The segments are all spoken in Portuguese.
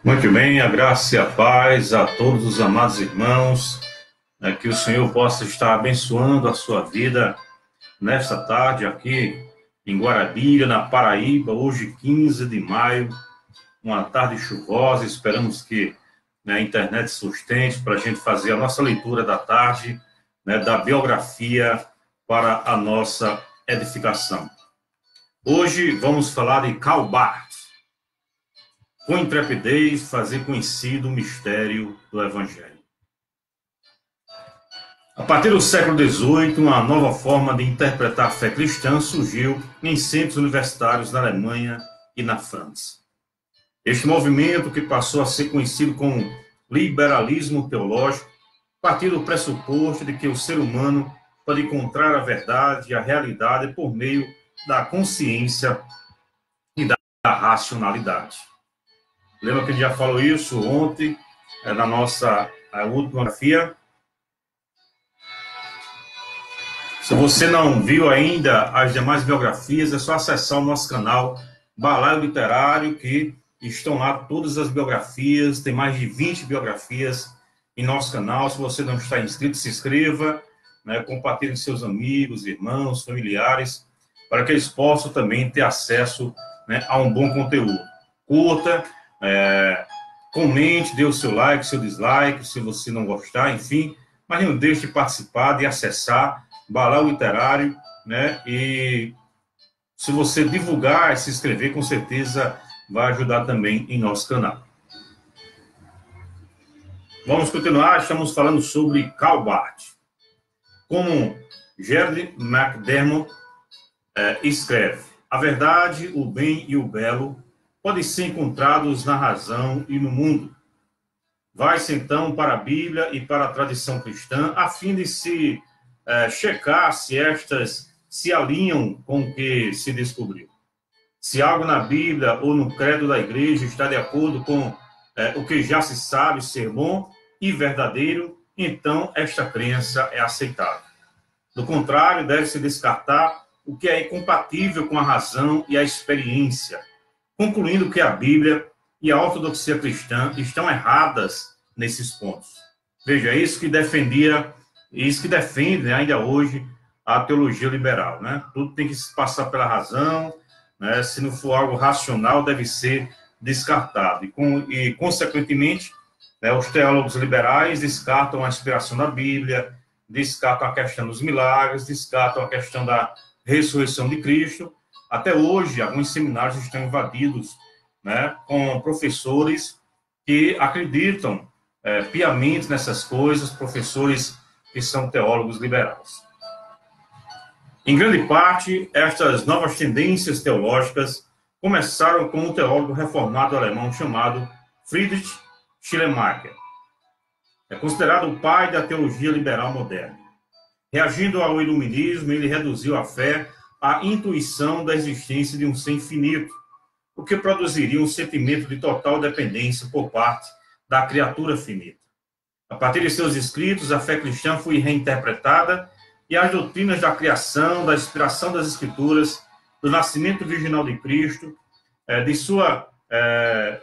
Muito bem, a graça e a paz a todos os amados irmãos, que o Senhor possa estar abençoando a sua vida nesta tarde aqui em Guarabira, na Paraíba, hoje 15 de maio, uma tarde chuvosa. Esperamos que a internet sustente para a gente fazer a nossa leitura da tarde, da biografia para a nossa edificação. Hoje vamos falar de Karl Barth. Com intrepidez, fazer conhecido o mistério do Evangelho. A partir do século XVIII, uma nova forma de interpretar a fé cristã surgiu em centros universitários na Alemanha e na França. Este movimento, que passou a ser conhecido como liberalismo teológico, partiu do pressuposto de que o ser humano pode encontrar a verdade e a realidade por meio da consciência e da racionalidade. Lembra que a gente já falou isso ontem, na nossa última biografia? Se você não viu ainda as demais biografias, é só acessar o nosso canal Balaio Literário, que estão lá todas as biografias, tem mais de 20 biografias em nosso canal. Se você não está inscrito, se inscreva, compartilhe com seus amigos, irmãos, familiares, para que eles possam também ter acesso a um bom conteúdo. Curta, comente, dê o seu like, seu dislike, se você não gostar, enfim, mas não deixe de participar, de acessar Balaio Literário, e se você divulgar e se inscrever, com certeza vai ajudar também em nosso canal. Vamos continuar, estamos falando sobre Karl Barth. Como Gerald McDermott escreve, a verdade, o bem e o belo podem ser encontrados na razão e no mundo. Vai-se então para a Bíblia e para a tradição cristã, a fim de se checar se estas se alinham com o que se descobriu. Se algo na Bíblia ou no credo da igreja está de acordo com o que já se sabe ser bom e verdadeiro, então esta crença é aceitável. Do contrário, deve-se descartar o que é incompatível com a razão e a experiência, concluindo que a Bíblia e a ortodoxia cristã estão erradas nesses pontos. Veja, isso que defende ainda hoje a teologia liberal, Tudo tem que se passar pela razão, Se não for algo racional, deve ser descartado. E consequentemente, os teólogos liberais descartam a inspiração da Bíblia, descartam a questão dos milagres, descartam a questão da ressurreição de Cristo. Até hoje, alguns seminários estão invadidos, com professores que acreditam piamente nessas coisas, professores que são teólogos liberais. Em grande parte, estas novas tendências teológicas começaram com um teólogo reformado alemão chamado Friedrich Schleiermacher. É considerado o pai da teologia liberal moderna. Reagindo ao iluminismo, ele reduziu a fé à intuição da existência de um ser infinito, o que produziria um sentimento de total dependência por parte da criatura finita. A partir de seus escritos, a fé cristã foi reinterpretada e as doutrinas da criação, da inspiração das Escrituras, do nascimento virginal de Cristo, de sua,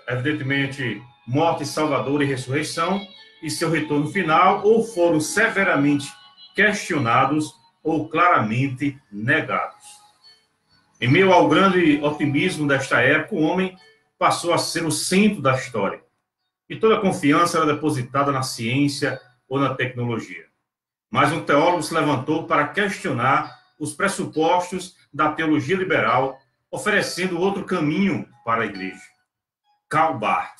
evidentemente, morte salvadora e ressurreição, e seu retorno final, ou foram severamente questionados ou claramente negados. Em meio ao grande otimismo desta época, o homem passou a ser o centro da história, e toda a confiança era depositada na ciência ou na tecnologia. Mas um teólogo se levantou para questionar os pressupostos da teologia liberal, oferecendo outro caminho para a igreja. Karl Barth.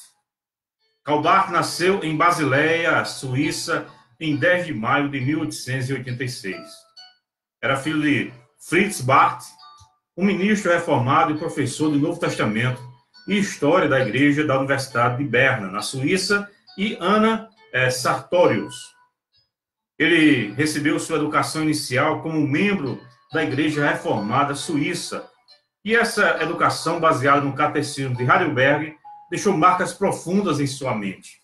Karl Barth nasceu em Basileia, Suíça, em 10 de maio de 1886. Era filho de Fritz Barth, um ministro reformado e professor do Novo Testamento e História da Igreja da Universidade de Berna, na Suíça, e Anna Sartorius. Ele recebeu sua educação inicial como membro da Igreja Reformada Suíça, e essa educação, baseada no Catecismo de Heidelberg, deixou marcas profundas em sua mente,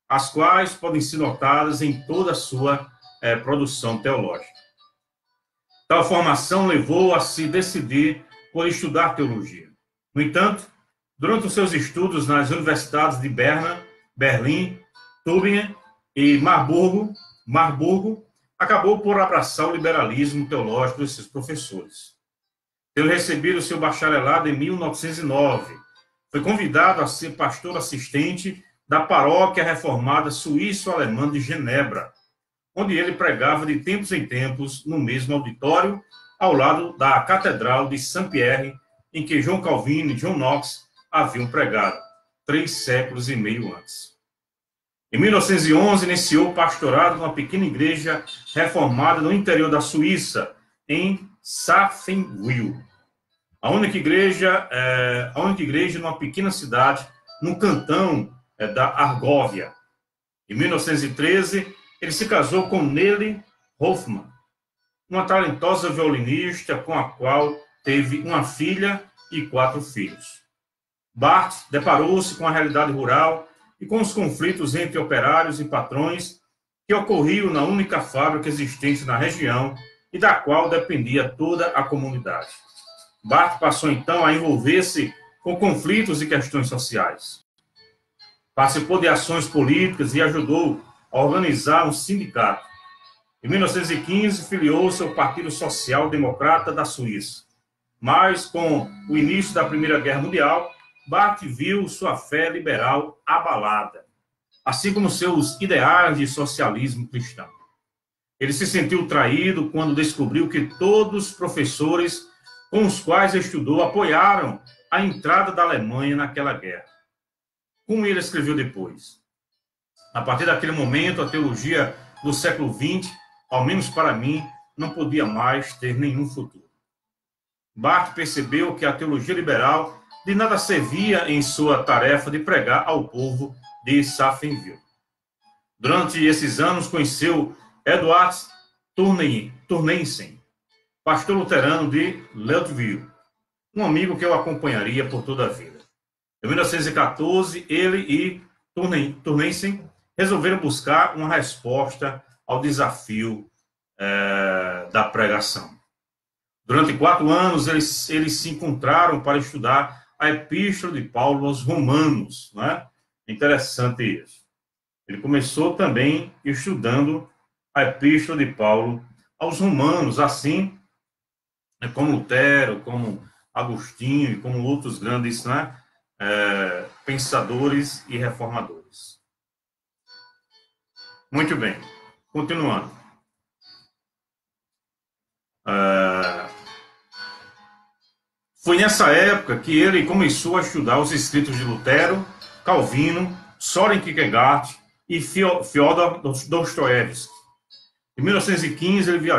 as quais podem ser notadas em toda a sua produção teológica. Tal formação levou a se decidir por estudar teologia. No entanto, durante os seus estudos nas universidades de Berna, Berlim, Tübingen e Marburgo, acabou por abraçar o liberalismo teológico de seus professores. Tendo recebido seu bacharelado em 1909, foi convidado a ser pastor assistente da paróquia reformada suíço-alemã de Genebra, onde ele pregava de tempos em tempos no mesmo auditório, ao lado da Catedral de Saint-Pierre, em que João Calvino e John Knox haviam pregado, 3 séculos e meio antes. Em 1911, iniciou o pastorado numa pequena igreja reformada no interior da Suíça, em Safenwil. A única igreja numa pequena cidade, no cantão da Argóvia. Em 1913, ele se casou com Nelly Hoffmann, uma talentosa violinista com a qual teve uma filha e 4 filhos. Barth deparou-se com a realidade rural e com os conflitos entre operários e patrões que ocorriam na única fábrica existente na região e da qual dependia toda a comunidade. Barth passou então a envolver-se com conflitos e questões sociais. Participou de ações políticas e ajudou a organizar um sindicato. Em 1915, filiou-se ao Partido Social Democrata da Suíça. Mas, com o início da Primeira Guerra Mundial, Barth viu sua fé liberal abalada, assim como seus ideais de socialismo cristão. Ele se sentiu traído quando descobriu que todos os professores com os quais estudou apoiaram a entrada da Alemanha naquela guerra. Como ele escreveu depois: a partir daquele momento, a teologia do século XX, ao menos para mim, não podia mais ter nenhum futuro. Barth percebeu que a teologia liberal de nada servia em sua tarefa de pregar ao povo de Safenwil. Durante esses anos, conheceu Eduard Turneysen, pastor luterano de Leadville, um amigo que o acompanharia por toda a vida. Em 1914, ele e Turneysen resolveram buscar uma resposta ao desafio da pregação. Durante 4 anos, eles se encontraram para estudar a Epístola de Paulo aos Romanos. Né? Interessante isso. Ele começou também estudando a Epístola de Paulo aos Romanos, assim como Lutero, como Agostinho e como outros grandes pensadores e reformadores. Muito bem, continuando. Foi nessa época que ele começou a estudar os escritos de Lutero, Calvino, Soren Kierkegaard e Fyodor Dostoiévski. Em 1915, ele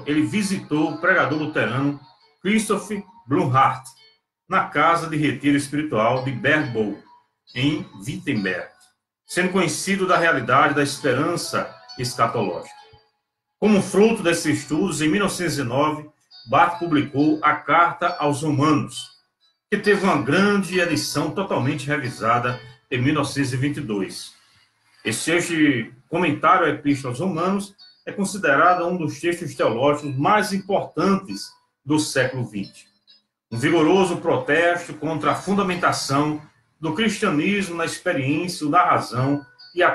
ele visitou o pregador luterano Christoph Blumhardt na casa de retiro espiritual de Bergbold, em Wittenberg, sendo conhecido da realidade da esperança escatológica. Como fruto desses estudos, em 1909, Barth publicou a Carta aos Romanos, que teve uma grande edição totalmente revisada em 1922. Este comentário à Epístola aos Romanos é considerado um dos textos teológicos mais importantes do século XX. Um vigoroso protesto contra a fundamentação do cristianismo na experiência da razão e a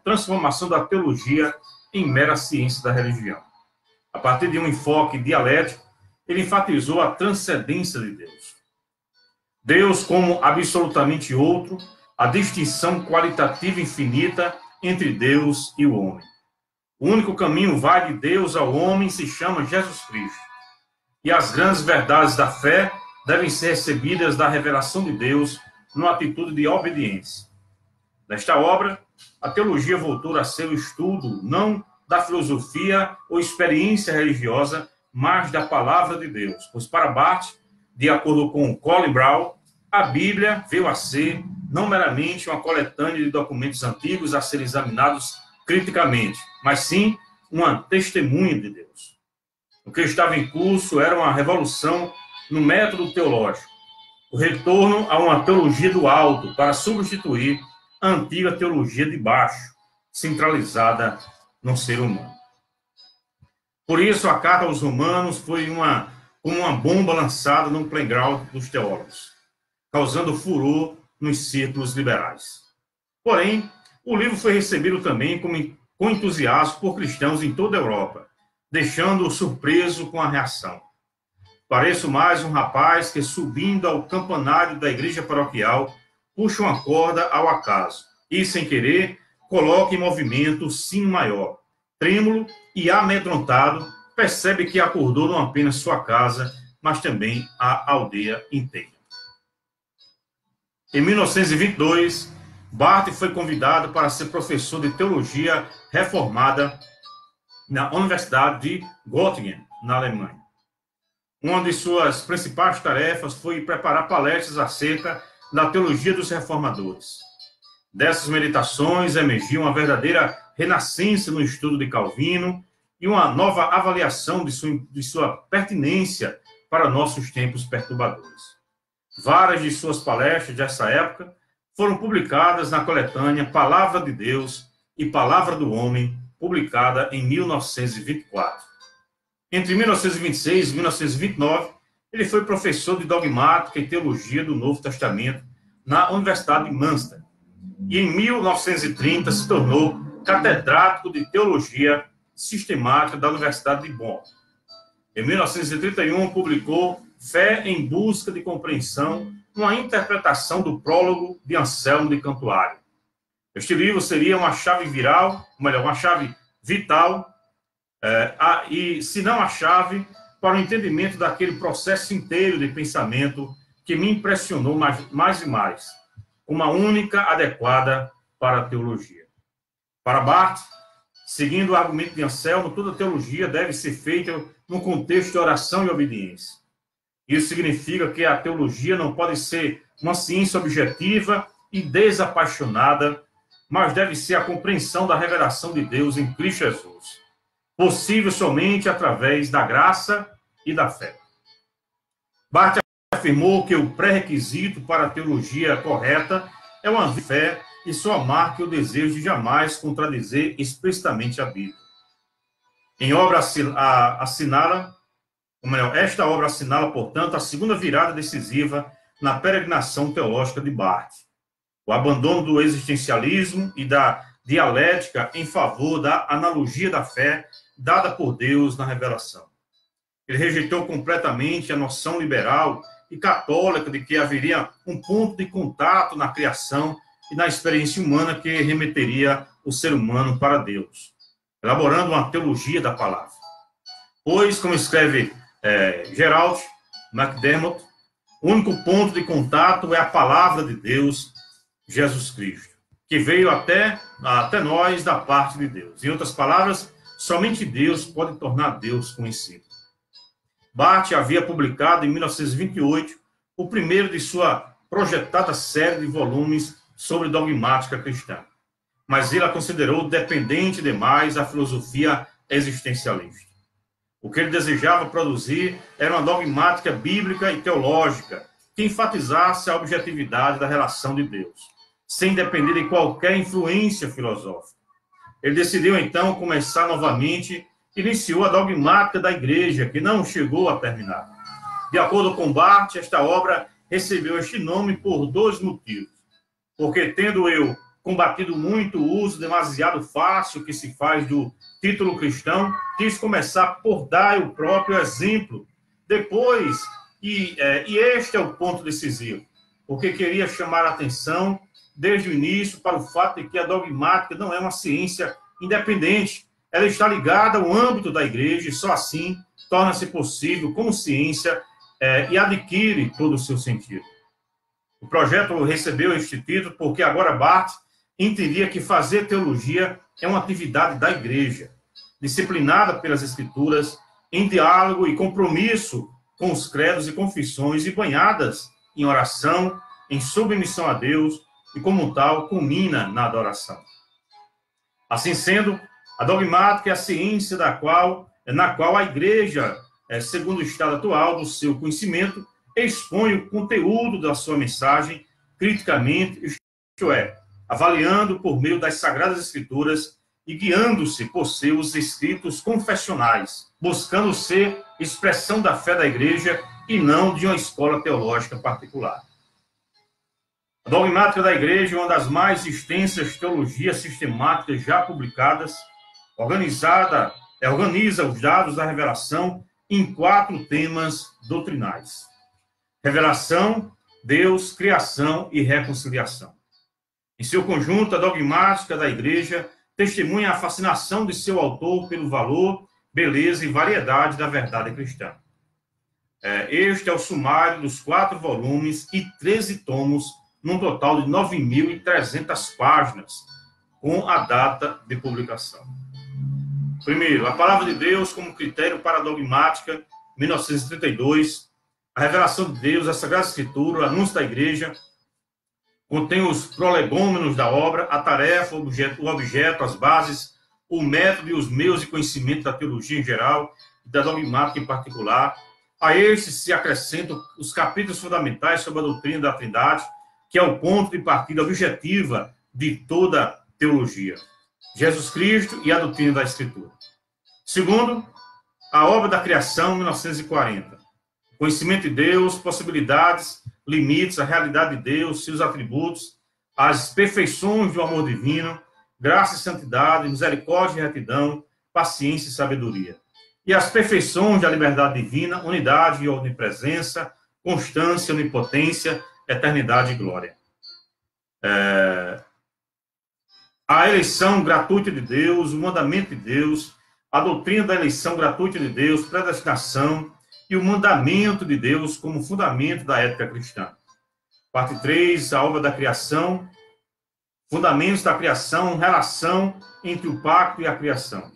transformação da teologia em mera ciência da religião. A partir de um enfoque dialético, ele enfatizou a transcendência de Deus. Deus como absolutamente outro, a distinção qualitativa infinita entre Deus e o homem. O único caminho vai de Deus ao homem se chama Jesus Cristo. E as grandes verdades da fé devem ser recebidas da revelação de Deus numa atitude de obediência. Nesta obra, a teologia voltou a ser o estudo não da filosofia ou experiência religiosa, mas da palavra de Deus. Pois para Barth, de acordo com Colin Brown, a Bíblia veio a ser não meramente uma coletânea de documentos antigos a serem examinados criticamente, mas sim uma testemunha de Deus. O que estava em curso era uma revolução no método teológico, o retorno a uma teologia do alto para substituir a antiga teologia de baixo, centralizada no ser humano. Por isso, a carta aos Romanos foi como uma bomba lançada no playground dos teólogos, causando furor nos círculos liberais. Porém, o livro foi recebido também com entusiasmo por cristãos em toda a Europa, deixando-o surpreso com a reação. Pareço mais um rapaz que, subindo ao campanário da igreja paroquial, puxa uma corda ao acaso e, sem querer, coloca em movimento o sino maior. Trêmulo e amedrontado, percebe que acordou não apenas sua casa, mas também a aldeia inteira. Em 1922, Barth foi convidado para ser professor de teologia reformada na Universidade de Göttingen, na Alemanha. Uma de suas principais tarefas foi preparar palestras acerca da teologia dos reformadores. Dessas meditações emergiu uma verdadeira renascença no estudo de Calvino e uma nova avaliação de sua pertinência para nossos tempos perturbadores. Várias de suas palestras dessa época foram publicadas na coletânea Palavra de Deus e Palavra do Homem, publicada em 1924. Entre 1926 e 1929, ele foi professor de dogmática e teologia do Novo Testamento na Universidade de Münster. E em 1930 se tornou catedrático de teologia sistemática da Universidade de Bonn. Em 1931 publicou Fé em Busca de Compreensão, uma interpretação do prólogo de Anselmo de Cantuário. Este livro seria uma chave vital, e se não a chave, para o entendimento daquele processo inteiro de pensamento que me impressionou mais e mais, uma única adequada para a teologia. Para Barth, seguindo o argumento de Anselmo, toda teologia deve ser feita no contexto de oração e obediência. Isso significa que a teologia não pode ser uma ciência objetiva e desapaixonada, mas deve ser a compreensão da revelação de Deus em Cristo Jesus, possível somente através da graça e da fé. Barth afirmou que o pré-requisito para a teologia correta é uma fé e só marca o desejo de jamais contradizer explicitamente a Bíblia. Esta obra assinala, portanto, a segunda virada decisiva na peregrinação teológica de Barth. O abandono do existencialismo e da dialética em favor da analogia da fé dada por Deus na revelação. Ele rejeitou completamente a noção liberal e católica de que haveria um ponto de contato na criação e na experiência humana que remeteria o ser humano para Deus, elaborando uma teologia da palavra. Pois, como escreve Gerald McDermott, o único ponto de contato é a palavra de Deus, Jesus Cristo, que veio até nós da parte de Deus. Em outras palavras, somente Deus pode tornar Deus conhecido. Barth havia publicado em 1928 o primeiro de sua projetada série de volumes sobre dogmática cristã, mas ele a considerou dependente demais da filosofia existencialista. O que ele desejava produzir era uma dogmática bíblica e teológica que enfatizasse a objetividade da relação de Deus, sem depender de qualquer influência filosófica. Ele decidiu, então, começar novamente, iniciou a dogmática da igreja, que não chegou a terminar. De acordo com Barth, esta obra recebeu este nome por dois motivos. Porque, tendo eu combatido muito o uso demasiado fácil que se faz do título cristão, quis começar por dar o próprio exemplo. Depois, e este é o ponto decisivo, porque queria chamar a atenção desde o início para o fato de que a dogmática não é uma ciência independente. Ela está ligada ao âmbito da igreja e só assim torna-se possível como ciência e adquire todo o seu sentido. O projeto recebeu este título porque agora Barth entendia que fazer teologia é uma atividade da igreja, disciplinada pelas escrituras, em diálogo e compromisso com os credos e confissões e banhadas em oração, em submissão a Deus e, como tal, culmina na adoração. Assim sendo, a dogmática é a ciência na qual a igreja, segundo o estado atual do seu conhecimento, expõe o conteúdo da sua mensagem criticamente, isto é, avaliando por meio das Sagradas Escrituras e guiando-se por seus escritos confessionais, buscando ser expressão da fé da igreja e não de uma escola teológica particular. A dogmática da igreja é uma das mais extensas teologias sistemáticas já publicadas, organiza os dados da revelação em 4 temas doutrinais: revelação, Deus, criação e reconciliação. Em seu conjunto, a dogmática da igreja testemunha a fascinação de seu autor pelo valor, beleza e variedade da verdade cristã. Este é o sumário dos 4 volumes e 13 tomos, num total de 9.300 páginas, com a data de publicação. Primeiro, a Palavra de Deus como critério para a dogmática, 1932. A revelação de Deus, a Sagrada Escritura, o anúncio da igreja, contém os prolegômenos da obra, a tarefa, o objeto, as bases, o método e os meios de conhecimento da teologia em geral e da dogmática em particular. A estes se acrescentam os capítulos fundamentais sobre a doutrina da Trindade, que é o ponto de partida objetiva de toda teologia: Jesus Cristo e a doutrina da Escritura. Segundo, a obra da criação, 1940. Conhecimento de Deus, possibilidades, limites, a realidade de Deus, seus atributos, as perfeições do amor divino, graça e santidade, misericórdia e retidão, paciência e sabedoria. E as perfeições da liberdade divina, unidade e onipresença, constância, onipotência, eternidade e glória. A eleição gratuita de Deus, o mandamento de Deus, a doutrina da eleição gratuita de Deus, predestinação e o mandamento de Deus como fundamento da ética cristã. Parte 3, a obra da criação, fundamentos da criação, relação entre o pacto e a criação.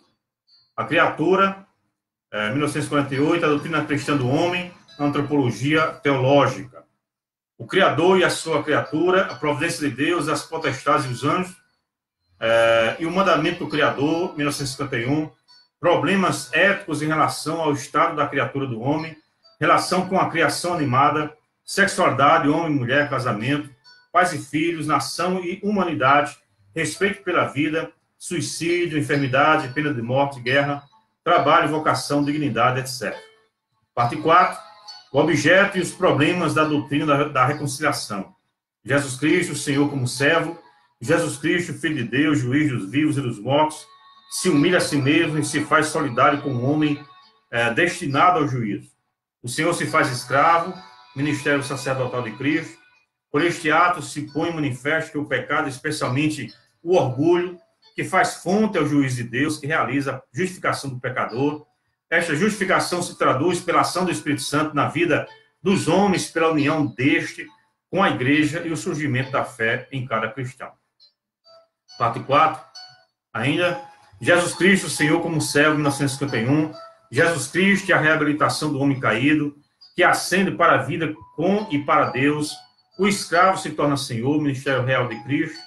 A criatura, 1948, a doutrina cristã do homem, a antropologia teológica. O Criador e a sua criatura, a providência de Deus, as potestades e os anjos, e o mandamento do Criador, 1951, problemas éticos em relação ao estado da criatura do homem, relação com a criação animada, sexualidade, homem, mulher, casamento, pais e filhos, nação e humanidade, respeito pela vida, suicídio, enfermidade, pena de morte, guerra, trabalho, vocação, dignidade, etc. Parte 4, o objeto e os problemas da doutrina da reconciliação. Jesus Cristo, Senhor como servo, Jesus Cristo, Filho de Deus, juiz dos vivos e dos mortos, se humilha a si mesmo e se faz solidário com o homem destinado ao juízo. O Senhor se faz escravo, ministério sacerdotal de Cristo. Por este ato se põe manifesto que o pecado, especialmente o orgulho, que faz fonte ao juiz de Deus, que realiza a justificação do pecador. Esta justificação se traduz pela ação do Espírito Santo na vida dos homens, pela união deste com a igreja e o surgimento da fé em cada cristão. Parte 4, ainda, Jesus Cristo, Senhor como servo, 1951. Jesus Cristo e a reabilitação do homem caído, que ascende para a vida com e para Deus. O escravo se torna Senhor, ministério real de Cristo.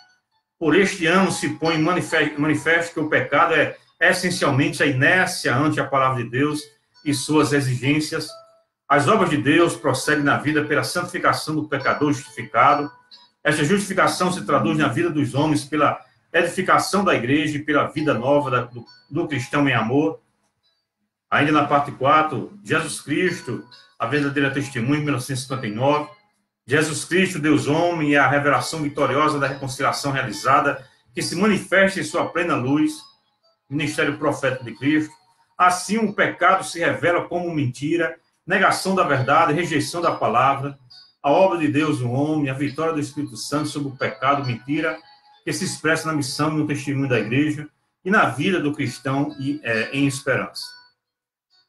Por este ano se põe manifesto que o pecado é essencialmente a inércia ante a palavra de Deus e suas exigências. As obras de Deus prosseguem na vida pela santificação do pecador justificado. Esta justificação se traduz na vida dos homens pela edificação da igreja e pela vida nova do cristão em amor. Ainda na parte 4, Jesus Cristo, a verdadeira testemunha, 1959. Jesus Cristo, Deus homem, e a revelação vitoriosa da reconciliação realizada, que se manifesta em sua plena luz, ministério profético de Cristo. Assim, o pecado se revela como mentira, negação da verdade, rejeição da palavra, a obra de Deus no homem, a vitória do Espírito Santo sobre o pecado, mentira, que se expressa na missão e no testemunho da igreja e na vida do cristão em esperança.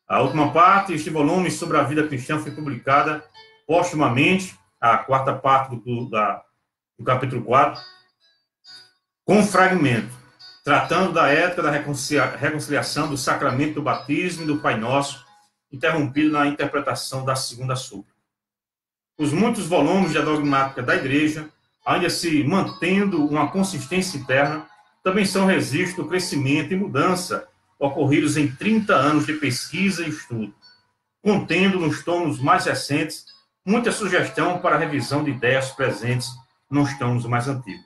A última parte, este volume sobre a vida cristã foi publicada postumamente, a quarta parte do capítulo 4, com fragmento, tratando da ética da reconciliação, do sacramento do batismo e do Pai Nosso, interrompido na interpretação da segunda súplica. Os muitos volumes da dogmática da igreja, ainda se mantendo uma consistência interna, também são registro do crescimento e mudança ocorridos em 30 anos de pesquisa e estudo, contendo nos tomos mais recentes muita sugestão para a revisão de ideias presentes nos tomos mais antigos.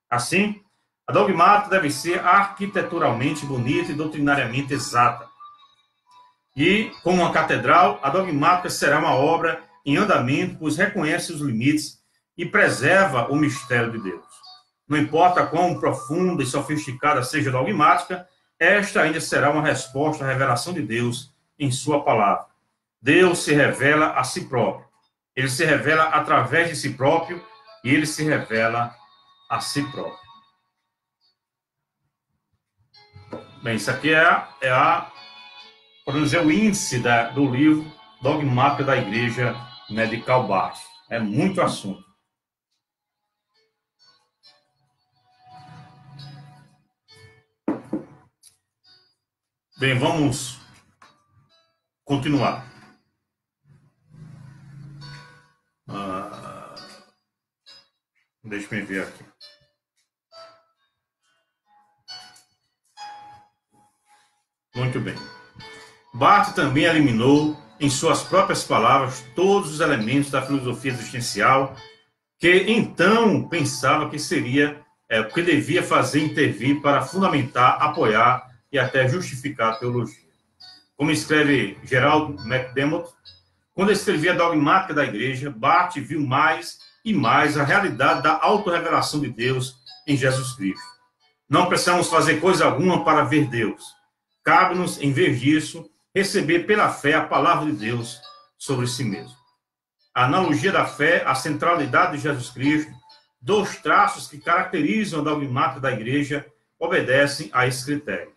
Assim, A dogmática deve ser arquiteturalmente bonita e doutrinariamente exata. E, como uma catedral, a dogmática será uma obra em andamento, pois reconhece os limites e preserva o mistério de Deus. Não importa quão profunda e sofisticada seja a dogmática, esta ainda será uma resposta à revelação de Deus em sua palavra. Deus se revela a si próprio. Ele se revela através de si próprio e ele se revela a si próprio. Bem, isso aqui podemos dizer, o índice do livro Dogmática da Igreja, né, de Karl Barth. É muito assunto. Bem, vamos continuar. Deixa eu ver aqui. Muito bem. Barth também eliminou, em suas próprias palavras, todos os elementos da filosofia existencial que então pensava que seria o que devia fazer intervir para fundamentar, apoiar e até justificar a teologia. Como escreve Gerald McDermott, quando escrevia a dogmática da igreja, Barth viu mais e mais a realidade da autorrevelação de Deus em Jesus Cristo. Não precisamos fazer coisa alguma para ver Deus. Cabe-nos, em vez disso, receber pela fé a palavra de Deus sobre si mesmo. A analogia da fé, a centralidade de Jesus Cristo, dois traços que caracterizam a dogmática da igreja, obedecem a esse critério.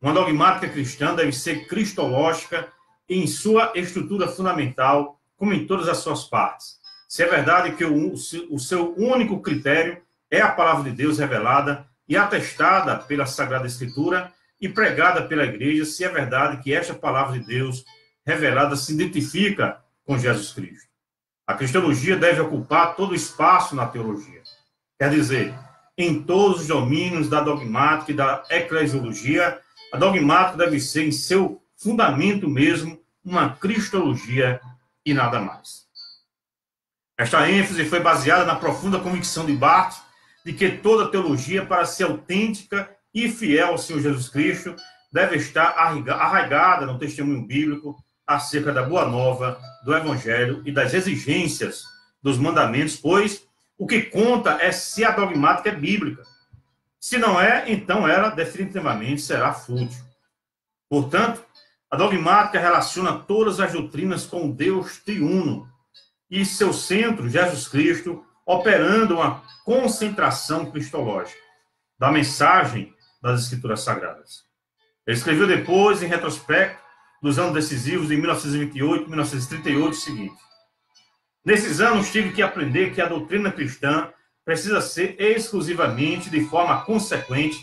Uma dogmática cristã deve ser cristológica em sua estrutura fundamental, como em todas as suas partes. Se é verdade que o seu único critério é a palavra de Deus revelada e atestada pela Sagrada Escritura e pregada pela igreja, se é verdade que esta palavra de Deus revelada se identifica com Jesus Cristo. A cristologia deve ocupar todo o espaço na teologia. Quer dizer, em todos os domínios da dogmática e da eclesiologia, a dogmática deve ser, em seu fundamento mesmo, uma cristologia e nada mais. Esta ênfase foi baseada na profunda convicção de Barth de que toda teologia, para ser autêntica e fiel ao Senhor Jesus Cristo, deve estar arraigada no testemunho bíblico acerca da boa nova, do evangelho e das exigências dos mandamentos, pois o que conta é se a dogmática é bíblica. Se não é, então ela definitivamente será fútil. Portanto, a dogmática relaciona todas as doutrinas com o Deus triuno e seu centro, Jesus Cristo, operando uma concentração cristológica da mensagem das Escrituras Sagradas. Ele escreveu depois, em retrospecto, dos anos decisivos de 1928 e 1938, o seguinte: nesses anos tive que aprender que a doutrina cristã precisa ser exclusivamente, de forma consequente,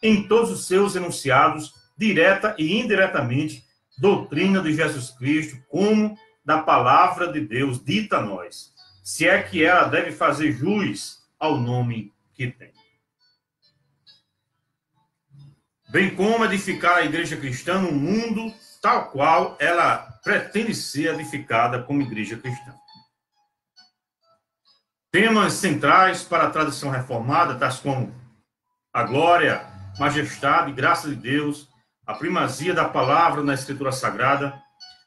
em todos os seus enunciados, direta e indiretamente, doutrina de Jesus Cristo, como da palavra de Deus dita a nós, se é que ela deve fazer jus ao nome que tem. Bem como edificar a igreja cristã no mundo tal qual ela pretende ser edificada como igreja cristã. Temas centrais para a tradição reformada, tais como a glória, majestade e graça de Deus, a primazia da palavra na Escritura Sagrada,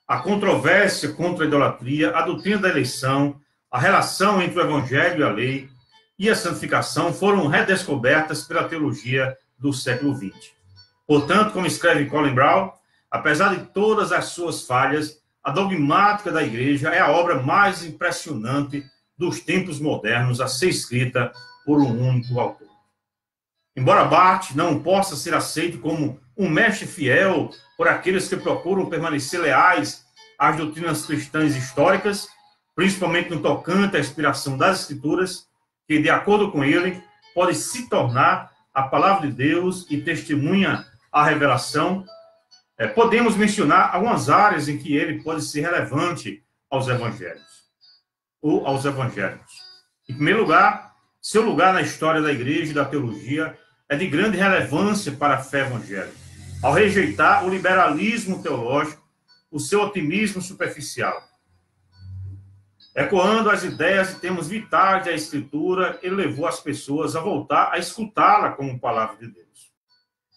a controvérsia contra a idolatria, a doutrina da eleição, a relação entre o evangelho e a lei e a santificação foram redescobertas pela teologia do século XX. Portanto, como escreve Colin Brown, apesar de todas as suas falhas, a dogmática da igreja é a obra mais impressionante dos tempos modernos a ser escrita por um único autor. Embora Barth não possa ser aceito como um mestre fiel por aqueles que procuram permanecer leais às doutrinas cristãs históricas, principalmente no tocante à inspiração das Escrituras, que, de acordo com ele, pode se tornar a palavra de Deus e testemunha a revelação, podemos mencionar algumas áreas em que ele pode ser relevante aos evangelhos. Em primeiro lugar, seu lugar na história da igreja e da teologia é de grande relevância para a fé evangélica. Ao rejeitar o liberalismo teológico, o seu otimismo superficial, Ecoando as ideias e temas vitais da Escritura, ele levou as pessoas a voltar a escutá-la como palavra de Deus.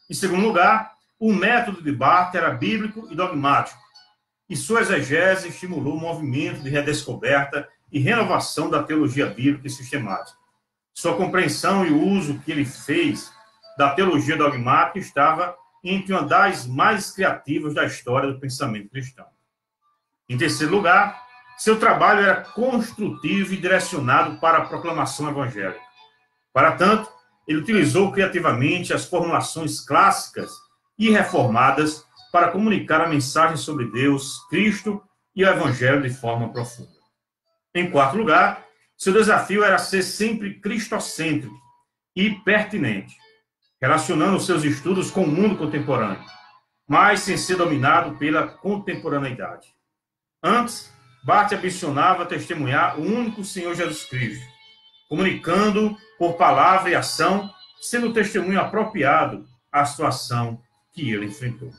Em segundo lugar, o método de Barth era bíblico e dogmático, e sua exegese estimulou o movimento de redescoberta e renovação da teologia bíblica e sistemática. Sua compreensão e o uso que ele fez da teologia dogmática estava entre uma das mais criativas da história do pensamento cristão. Em terceiro lugar, seu trabalho era construtivo e direcionado para a proclamação evangélica. Para tanto, ele utilizou criativamente as formulações clássicas e reformadas para comunicar a mensagem sobre Deus, Cristo e o Evangelho de forma profunda. Em quarto lugar, seu desafio era ser sempre cristocêntrico e pertinente, relacionando seus estudos com o mundo contemporâneo, mas sem ser dominado pela contemporaneidade. Antes, Barth ambicionava testemunhar o único Senhor Jesus Cristo, comunicando por palavra e ação, sendo o testemunho apropriado à situação que ele enfrentou.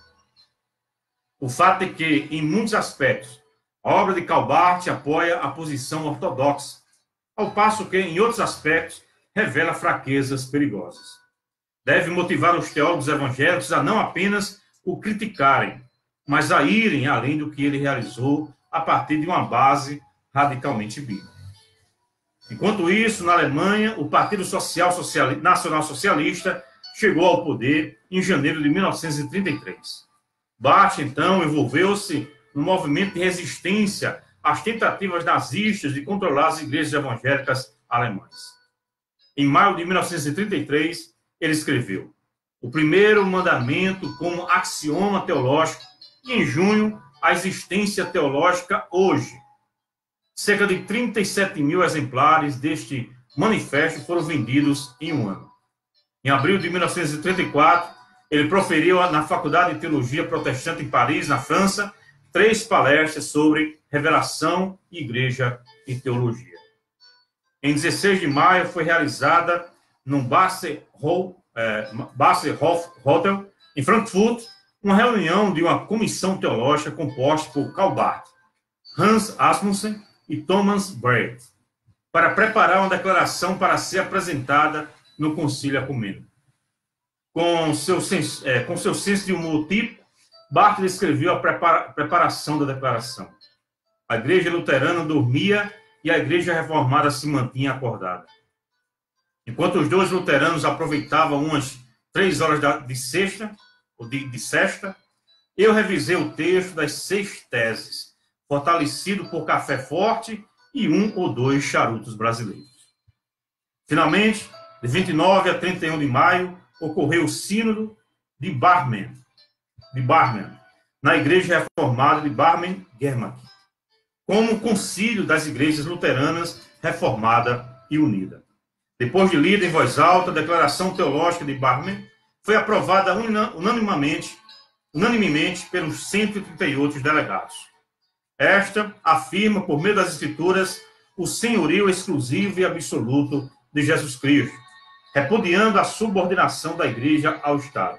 O fato é que, em muitos aspectos, a obra de Karl Barth apoia a posição ortodoxa, ao passo que, em outros aspectos, revela fraquezas perigosas. Deve motivar os teólogos evangélicos a não apenas o criticarem, mas a irem além do que ele realizou a partir de uma base radicalmente bíblica. Enquanto isso, na Alemanha, o Partido Nacional Socialista chegou ao poder em janeiro de 1933. Barth, então, envolveu-se no movimento de resistência às tentativas nazistas de controlar as igrejas evangélicas alemãs. Em maio de 1933, ele escreveu o primeiro mandamento como axioma teológico e, em junho, a existência teológica hoje. Cerca de 37 mil exemplares deste manifesto foram vendidos em um ano. Em abril de 1934, ele proferiu na Faculdade de Teologia Protestante em Paris, na França, 3 palestras sobre revelação, igreja e teologia. Em 16 de maio, foi realizada no Basserhof Hotel, em Frankfurt, uma reunião de uma comissão teológica composta por Karl Barth, Hans Asmussen e Thomas Breit, para preparar uma declaração para ser apresentada no Concílio Ecumênico. Com seu senso de humor típico, Barth descreveu a preparação da declaração. A igreja luterana dormia e a igreja reformada se mantinha acordada. Enquanto os dois luteranos aproveitavam umas 3 horas de sexta, eu revisei o texto das 6 teses, fortalecido por café forte e 1 ou 2 charutos brasileiros. Finalmente, de 29 a 31 de maio, ocorreu o Sínodo de Barmen, na Igreja Reformada de Barmen-Germach, como concílio das igrejas luteranas reformada e unida. Depois de lida em voz alta, a declaração teológica de Barmen foi aprovada unanimemente pelos 138 delegados. Esta afirma, por meio das Escrituras, o senhorio exclusivo e absoluto de Jesus Cristo, repudiando a subordinação da Igreja ao Estado.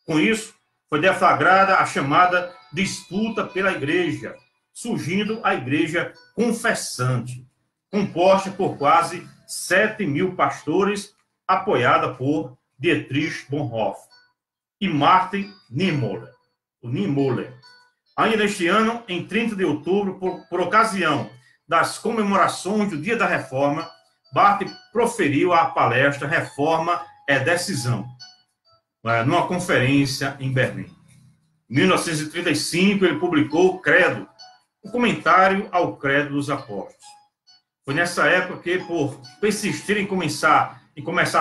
Com isso, foi deflagrada a chamada disputa pela Igreja, surgindo a Igreja Confessante, composta por quase 7 mil pastores, apoiada por Dietrich Bonhoeffer e Martin Niemöller. Ainda neste ano, em 30 de outubro, por ocasião das comemorações do Dia da Reforma, Barth proferiu a palestra Reforma é Decisão, numa conferência em Berlim. Em 1935, ele publicou o Credo, o comentário ao Credo dos Apóstolos. Foi nessa época que, por persistir em começar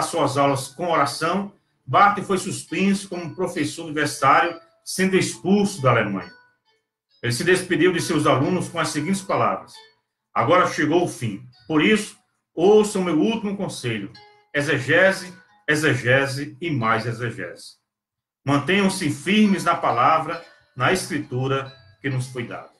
suas aulas com oração, Barth foi suspenso como professor universitário, sendo expulso da Alemanha. Ele se despediu de seus alunos com as seguintes palavras: agora chegou o fim. Por isso, ouçam meu último conselho: exegese, exegese e mais exegese. Mantenham-se firmes na palavra, na escritura que nos foi dada.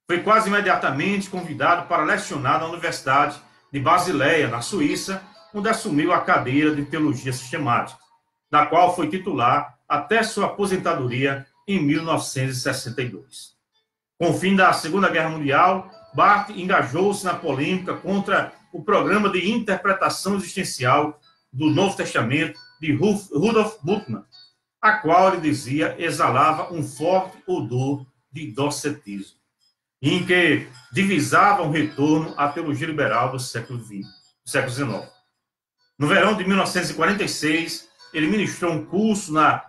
Foi quase imediatamente convidado para lecionar na Universidade de Basileia, na Suíça, onde assumiu a cadeira de Teologia Sistemática, da qual foi titular até sua aposentadoria em 1962. Com o fim da Segunda Guerra Mundial, Barth engajou-se na polêmica contra o programa de interpretação existencial do Novo Testamento de Rudolf Bultmann, a qual ele dizia exalava um forte odor de docetismo, em que divisava um retorno à teologia liberal do século XIX. No verão de 1946, ele ministrou um curso na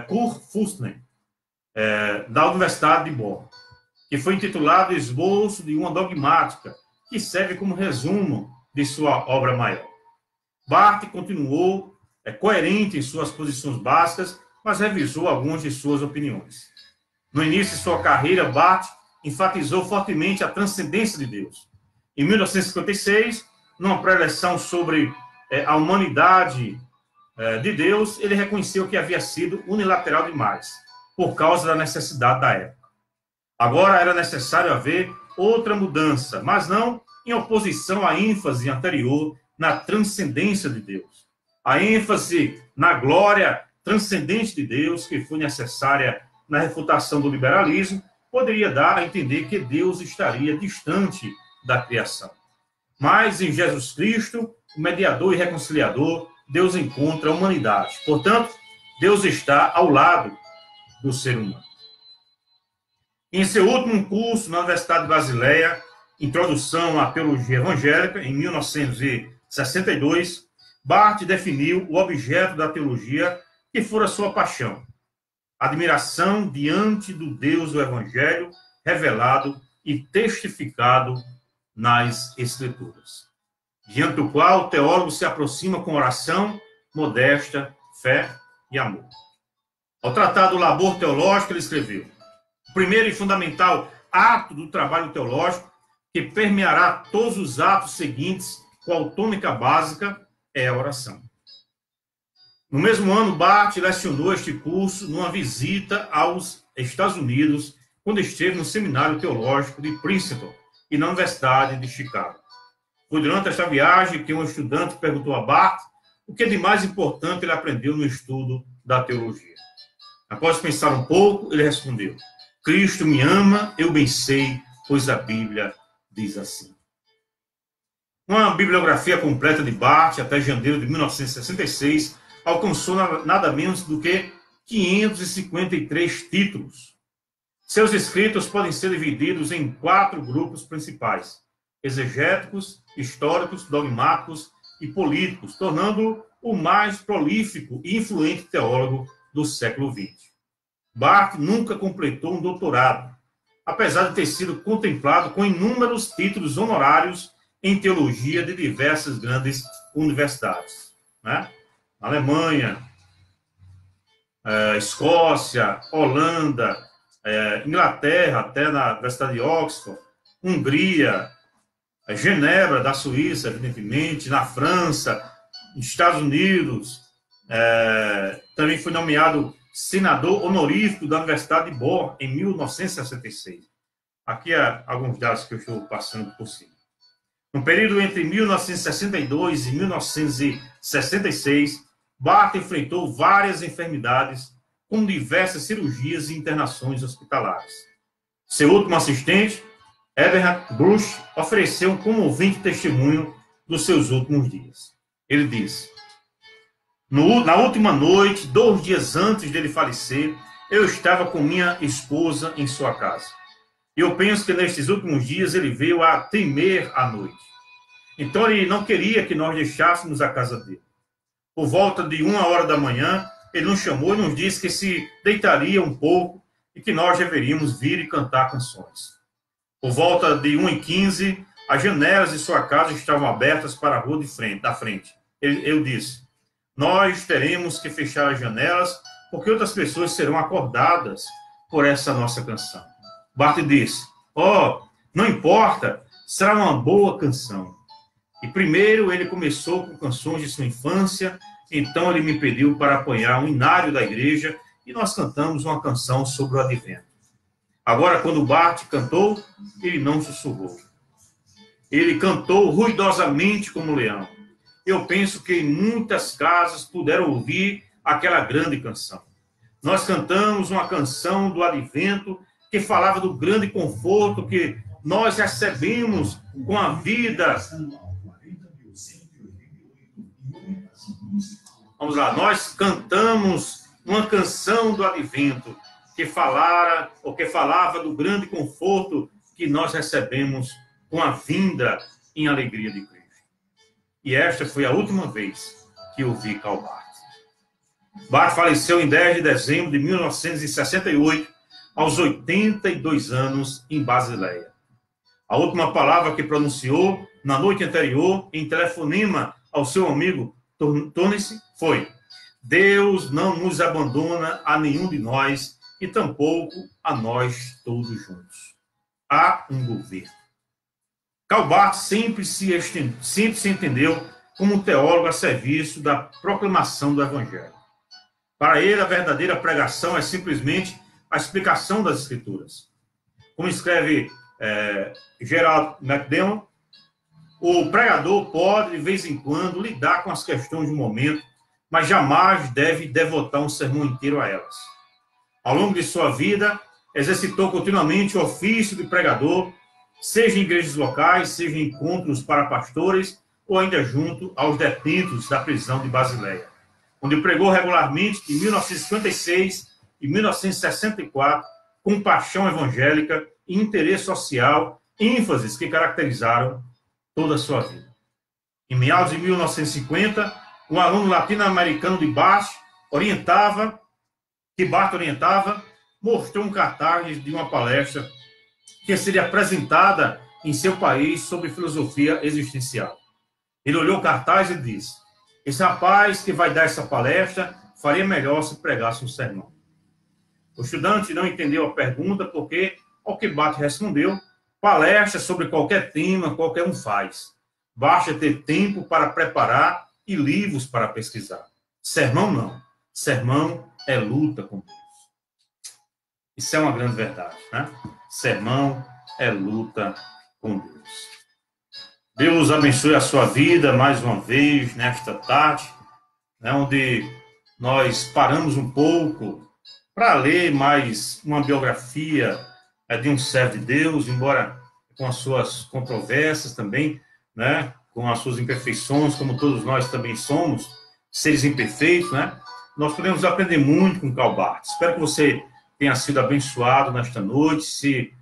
Kurfürsten, da Universidade de Bonn, que foi intitulado Esboço de uma Dogmática, que serve como resumo de sua obra maior. Barth continuou coerente em suas posições básicas, mas revisou algumas de suas opiniões. No início de sua carreira, Barth enfatizou fortemente a transcendência de Deus. Em 1956, numa preleção sobre a humanidade de Deus, ele reconheceu que havia sido unilateral demais, por causa da necessidade da época. Agora era necessário haver outra mudança, mas não em oposição à ênfase anterior na transcendência de Deus. A ênfase na glória transcendente de Deus, que foi necessária na refutação do liberalismo, poderia dar a entender que Deus estaria distante da criação. Mas em Jesus Cristo, o mediador e reconciliador, Deus encontra a humanidade. Portanto, Deus está ao lado do ser humano. Em seu último curso na Universidade de Basileia, Introdução à Teologia Evangélica, em 1962, Barth definiu o objeto da teologia que fora sua paixão: admiração diante do Deus do Evangelho revelado e testificado nas Escrituras, diante do qual o teólogo se aproxima com oração, modéstia, fé e amor. Ao tratar do labor teológico, ele escreveu: o primeiro e fundamental ato do trabalho teológico, que permeará todos os atos seguintes com a tônica básica, é a oração. No mesmo ano, Barth lecionou este curso numa visita aos Estados Unidos, quando esteve no Seminário Teológico de Princeton e na Universidade de Chicago. Foi durante esta viagem que um estudante perguntou a Barth o que de mais importante ele aprendeu no estudo da teologia. Após pensar um pouco, ele respondeu: Cristo me ama, eu bem sei, pois a Bíblia diz assim. Uma bibliografia completa de Barth, até janeiro de 1966, alcançou nada menos do que 553 títulos. Seus escritos podem ser divididos em 4 grupos principais: exegéticos, históricos, dogmáticos e políticos, tornando-o o mais prolífico e influente teólogo do século XX. Barth nunca completou um doutorado, apesar de ter sido contemplado com inúmeros títulos honorários em teologia de diversas grandes universidades, né? Alemanha, Escócia, Holanda, Inglaterra, até na Universidade de Oxford, Hungria, Genebra, da Suíça, evidentemente, na França, Estados Unidos. Também foi nomeado senador honorífico da Universidade de Bonn em 1966. Aqui há alguns dados que eu estou passando por cima. No período entre 1962 e 1966, Barth enfrentou várias enfermidades, com diversas cirurgias e internações hospitalares. Seu último assistente, Eberhard Busch, ofereceu um comovente testemunho dos seus últimos dias. Ele disse: na última noite, 2 dias antes dele falecer, eu estava com minha esposa em sua casa. E eu penso que nestes últimos dias ele veio a temer à noite. Então ele não queria que nós deixássemos a casa dele. Por volta de 1h da manhã, ele nos chamou e nos disse que se deitaria um pouco e que nós deveríamos vir e cantar canções. Por volta de 1h15, as janelas de sua casa estavam abertas para a rua da frente. Eu disse: nós teremos que fechar as janelas porque outras pessoas serão acordadas por essa nossa canção. Barth disse: não importa, será uma boa canção. E primeiro ele começou com canções de sua infância, então ele me pediu para apanhar um inário da igreja e nós cantamos uma canção sobre o advento. Agora, quando Barth cantou, ele não sussurrou. Ele cantou ruidosamente como leão. Eu penso que em muitas casas puderam ouvir aquela grande canção. Nós cantamos uma canção do advento que falava do grande conforto que nós recebemos com a vida. Vamos lá, nós cantamos uma canção do advento que falava do grande conforto que nós recebemos com a vinda em alegria de Cristo. E esta foi a última vez que eu vi Karl Barth. Barth faleceu em 10 de dezembro de 1968, aos 82 anos, em Basileia. A última palavra que pronunciou na noite anterior, em telefonema ao seu amigo Tonnesse, foi: Deus não nos abandona a nenhum de nós e tampouco a nós todos juntos. Há um governo. Karl Barth sempre se entendeu como um teólogo a serviço da proclamação do Evangelho. Para ele, a verdadeira pregação é simplesmente a explicação das Escrituras. Como escreve Gerald McDermott, o pregador pode, de vez em quando, lidar com as questões do momento, mas jamais deve devotar um sermão inteiro a elas. Ao longo de sua vida, exercitou continuamente o ofício de pregador, seja em igrejas locais, seja em encontros para pastores, ou ainda junto aos detentos da prisão de Basileia, onde pregou regularmente de 1956 e 1964, com paixão evangélica e interesse social, ênfases que caracterizaram toda a sua vida. Em meados de 1950, um aluno latino-americano de Barth orientava, mostrou um cartaz de uma palestra que seria apresentada em seu país sobre filosofia existencial. Ele olhou o cartaz e disse: esse rapaz que vai dar essa palestra faria melhor se pregasse um sermão. O estudante não entendeu a pergunta porque, ao que Barth respondeu, palestra sobre qualquer tema, qualquer um faz. Basta ter tempo para preparar e livros para pesquisar. Sermão não. Sermão é luta com Deus. Isso é uma grande verdade, né? Sermão é luta com Deus. Deus abençoe a sua vida mais uma vez nesta tarde, né, onde nós paramos um pouco para ler mais uma biografia de um servo de Deus, embora com as suas controvérsias também, né, com as suas imperfeições, como todos nós também somos, seres imperfeitos, né? Nós podemos aprender muito com Karl Barth. Espero que você tenha sido abençoado nesta noite. Se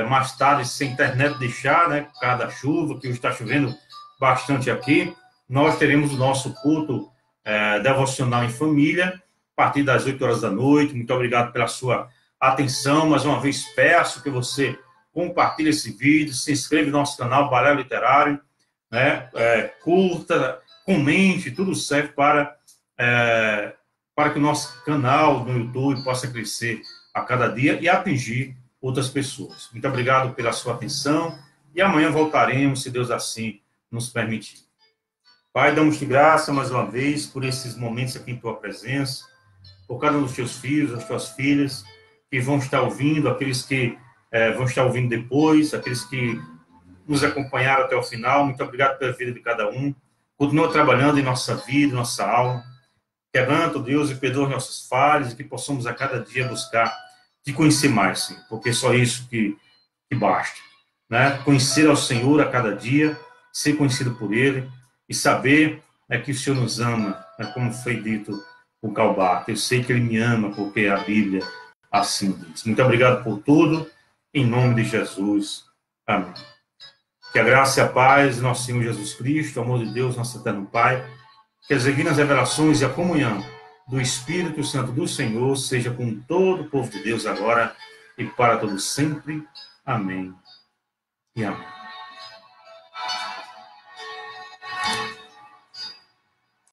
mais tarde, se a internet deixar, né, por causa da chuva, que hoje está chovendo bastante aqui, nós teremos o nosso culto devocional em família, a partir das 8 horas da noite. Muito obrigado pela sua atenção. Mais uma vez, peço que você compartilhe esse vídeo, se inscreva no nosso canal Balela Literário, né, curta, comente, tudo serve para que o nosso canal no YouTube possa crescer a cada dia e atingir outras pessoas. Muito obrigado pela sua atenção e amanhã voltaremos, se Deus assim nos permitir. Pai, damos-te graça mais uma vez por esses momentos aqui em tua presença, por cada um dos teus filhos, das tuas filhas, que vão estar ouvindo, aqueles que vão estar ouvindo depois, aqueles que nos acompanharam até o final. Muito obrigado pela vida de cada um. Continua trabalhando em nossa vida, em nossa alma. Quebranta, Deus, e perdoa nossas falhas, e que possamos a cada dia buscar te conhecer mais, Senhor, porque é só isso que basta, né? Conhecer ao Senhor a cada dia, ser conhecido por Ele e saber que o Senhor nos ama, né? Como foi dito por Karl Barth. Eu sei que Ele me ama porque a Bíblia assim diz. Muito obrigado por tudo, em nome de Jesus. Amém. Que a graça e a paz de nosso Senhor Jesus Cristo, o amor de Deus, nosso eterno Pai, que as divinas revelações e a comunhão do Espírito Santo do Senhor seja com todo o povo de Deus agora e para todos sempre. Amém e amém.